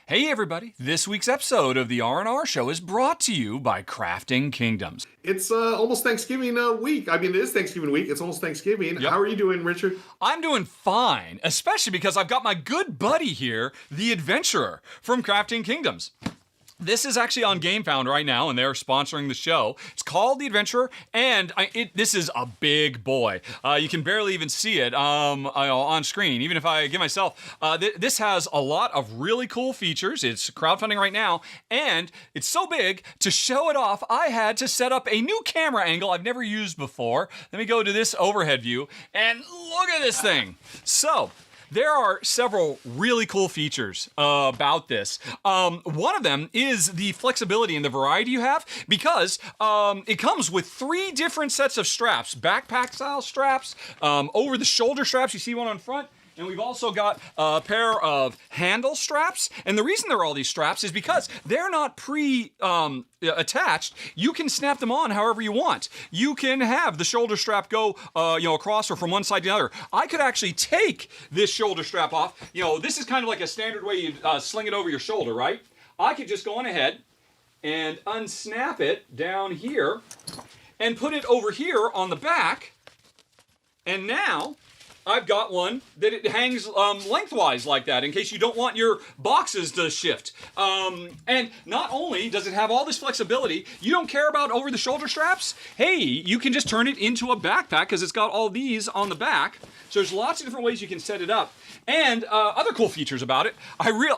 Hey everybody, this week's episode of the R&R Show is brought to you by Crafting Kingdoms. It's almost Thanksgiving week. I mean, it is Thanksgiving week. It's almost Thanksgiving. Yep. How are you doing, Richard? I'm doing fine, especially because I've got my good buddy here, the Adventurer from Crafting Kingdoms. This is actually on GameFound right now, and they're sponsoring the show. It's called The Adventurer, and this is a big boy. You can barely even see it on screen, even if I give myself. This has a lot of really cool features. It's crowdfunding right now, and it's so big, to show it off, I had to set up a new camera angle I've never used before. Let me go to this overhead view, and look at this thing. So, there are several really cool features about this. One of them is the flexibility and the variety you have, because it comes with 3 different sets of straps. Backpack style straps, over the shoulder straps, you see one on front, and we've also got a pair of handle straps. And the reason there are all these straps is because they're not attached. You can snap them on however you want. You can have the shoulder strap go across or from one side to the other. I could actually take this shoulder strap off. This is kind of like a standard way you sling it over your shoulder, right? I could just go on ahead and unsnap it down here and put it over here on the back. And now I've got one that it hangs lengthwise like that in case you don't want your boxes to shift. And not only does it have all this flexibility, you don't care about over the shoulder straps. Hey, you can just turn it into a backpack because it's got all these on the back. So there's lots of different ways you can set it up. And other cool features about it,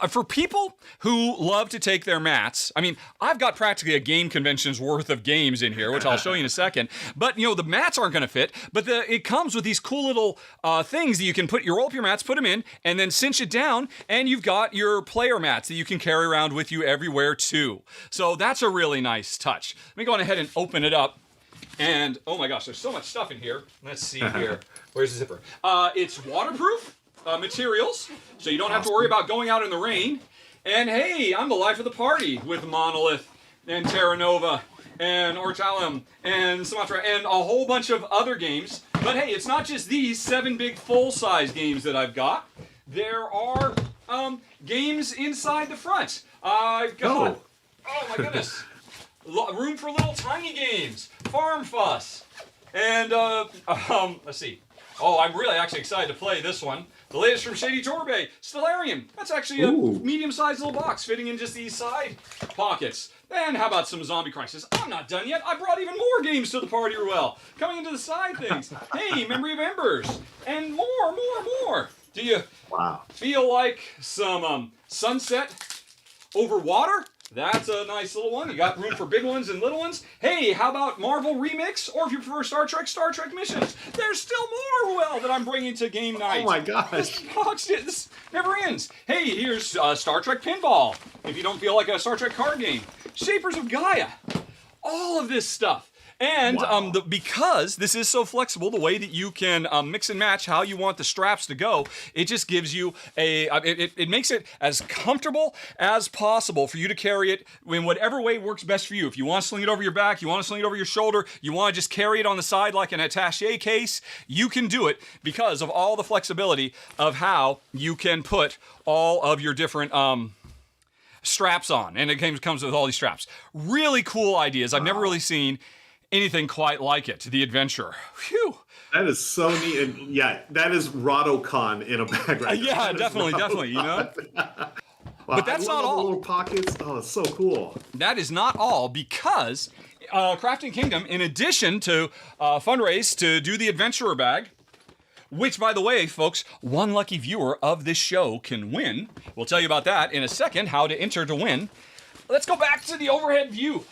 for people who love to take their mats, I mean, I've got practically a game convention's worth of games in here, which I'll show you in a second. But, the mats aren't going to fit, but it comes with these cool little things that you can roll up your mats, put them in, and then cinch it down, and you've got your player mats that you can carry around with you everywhere, too. So that's a really nice touch. Let me go on ahead and open it up. And, oh my gosh, there's so much stuff in here. Let's see here. Where's the zipper? It's waterproof materials, so you don't have to worry about going out in the rain. And hey, I'm the life of the party with Monolith and Terra Nova and Ortalum and Sumatra and a whole bunch of other games. But hey, it's not just these 7 big full-size games that I've got. There are games inside the front. I've got, oh my goodness, room for little tiny games, Farm Fuss, and let's see. Oh, I'm really actually excited to play this one. The latest from Shady Torbe, Stellarium. That's actually a medium-sized little box fitting in just these side pockets. And how about some Zombie Crisis? I'm not done yet. I brought even more games to the party, Ruel. Coming into the side things. Hey, Memory of Embers. And more. Do you feel like some sunset over water? That's a nice little one. You got room for big ones and little ones. Hey, how about Marvel Remix? Or if you prefer Star Trek Missions. There's still more, Ruel, that I'm bringing to game night. Oh my gosh. This never ends. Hey, here's Star Trek Pinball, if you don't feel like a Star Trek card game. Shapers of Gaia. All of this stuff. And because this is so flexible, the way that you can mix and match how you want the straps to go, it just gives you it makes it as comfortable as possible for you to carry it in whatever way works best for you. If you want to sling it over your back, you want to sling it over your shoulder, you want to just carry it on the side like an attaché case, you can do it because of all the flexibility of how you can put all of your different straps on. And it comes with all these straps. Really cool ideas. I've never really seen anything quite like it. The Adventurer. Phew. That is so neat. And yeah, that is RahdoCon in a bag right now. Yeah, definitely. Wow, But that's not all. The little pockets. Oh, it's so cool. That is not all, because Crafting Kingdom, in addition to fundraise to do the Adventurer bag, which, by the way, folks, one lucky viewer of this show can win. We'll tell you about that in a second, how to enter to win. Let's go back to the overhead view.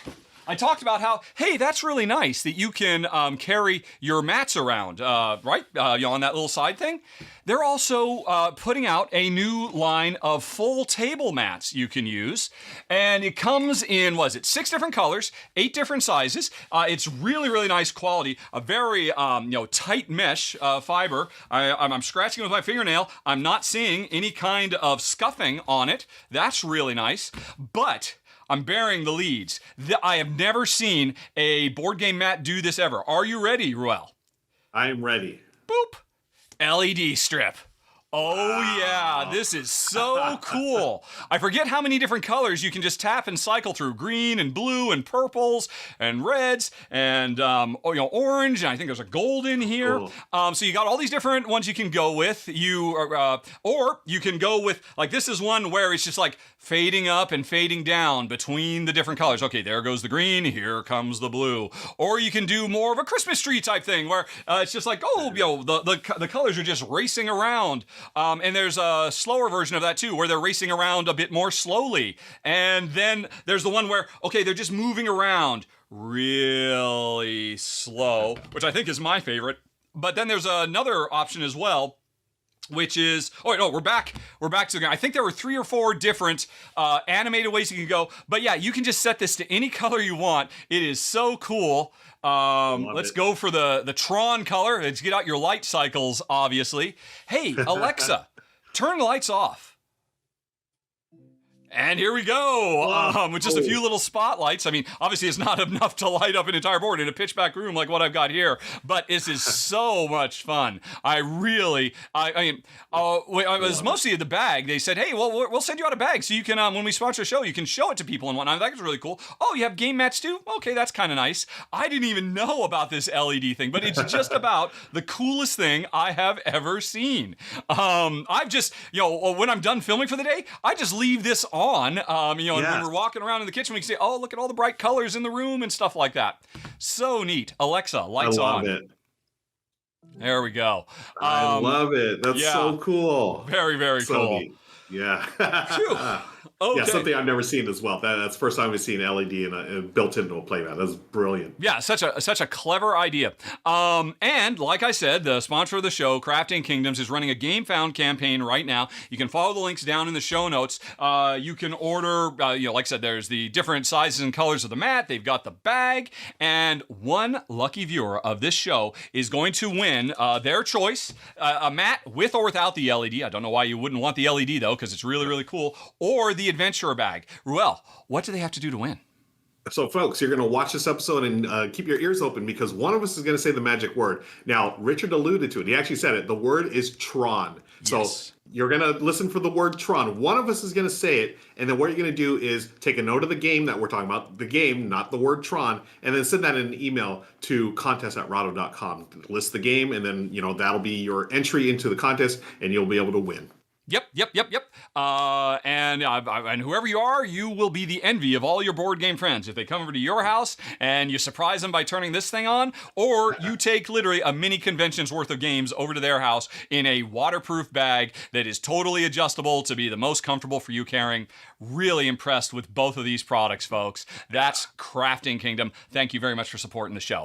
I talked about how, hey, that's really nice that you can carry your mats around, right? On that little side thing. They're also putting out a new line of full table mats you can use. And it comes in, 6 different colors, 8 different sizes. It's really, really nice quality. A very, tight mesh fiber. I'm scratching with my fingernail. I'm not seeing any kind of scuffing on it. That's really nice. But I'm bearing the leads. I have never seen a board game mat do this ever. Are you ready, Ruel? I am ready. Boop. LED strip. Oh, yeah, this is so cool. I forget how many different colors you can just tap and cycle through. Green and blue and purples and reds and orange, and I think there's a gold in here. Cool. So you got all these different ones you can go with. Or you can go with, like, this is one where it's just like fading up and fading down between the different colors. Okay, there goes the green, here comes the blue. Or you can do more of a Christmas tree type thing where it's just like, the colors are just racing around. And there's a slower version of that too, where they're racing around a bit more slowly. And then there's the one where, okay, they're just moving around really slow, which I think is my favorite. But then there's another option as well, which is, we're back to the, I think there were 3 or 4 different animated ways you can go. But yeah, you can just set this to any color you want. It is so cool. Let's go for the Tron color. Let's get out your light cycles, obviously. Hey, Alexa, turn the lights off. And here we go, with just a few little spotlights. I mean, obviously it's not enough to light up an entire board in a pitch black room like what I've got here, but this is so much fun. I was mostly the bag. They said, hey, well, we'll send you out a bag so you can, when we sponsor a show, you can show it to people and whatnot. That was really cool. Oh, you have game mats too? Okay, that's kind of nice. I didn't even know about this LED thing, but it's just about the coolest thing I have ever seen. I've just, when I'm done filming for the day, I just leave this on, and when we're walking around in the kitchen, we can say, oh, look at all the bright colors in the room and stuff like that. So neat. Alexa, lights on. I love it. There we go. I love it. That's so cool. Very, very cool. Neat. Yeah. Okay. Yeah, something I've never seen as well. That's the first time we've seen LED built into a playmat. That's brilliant. Yeah, such a clever idea. And like I said, the sponsor of the show, Crafting Kingdoms, is running a Game Found campaign right now. You can follow the links down in the show notes. You can order, like I said, there's the different sizes and colors of the mat. They've got the bag, and one lucky viewer of this show is going to win their choice, a mat with or without the LED. I don't know why you wouldn't want the LED though, because it's really, really cool. Or the adventurer bag. Ruel, what do they have to do to win? So, folks, you're going to watch this episode and keep your ears open because one of us is going to say the magic word. Now, Richard alluded to it. He actually said it. The word is Tron. Yes. So you're going to listen for the word Tron. One of us is going to say it, and then what you're going to do is take a note of the game that we're talking about, the game, not the word Tron, and then send that in an email to contest@rahdo.com. List the game, and then, that'll be your entry into the contest, and you'll be able to win. Yep. And whoever you are, you will be the envy of all your board game friends. If they come over to your house and you surprise them by turning this thing on, or you take literally a mini convention's worth of games over to their house in a waterproof bag that is totally adjustable to be the most comfortable for you carrying. Really impressed with both of these products, folks. That's Crafting Kingdom. Thank you very much for supporting the show.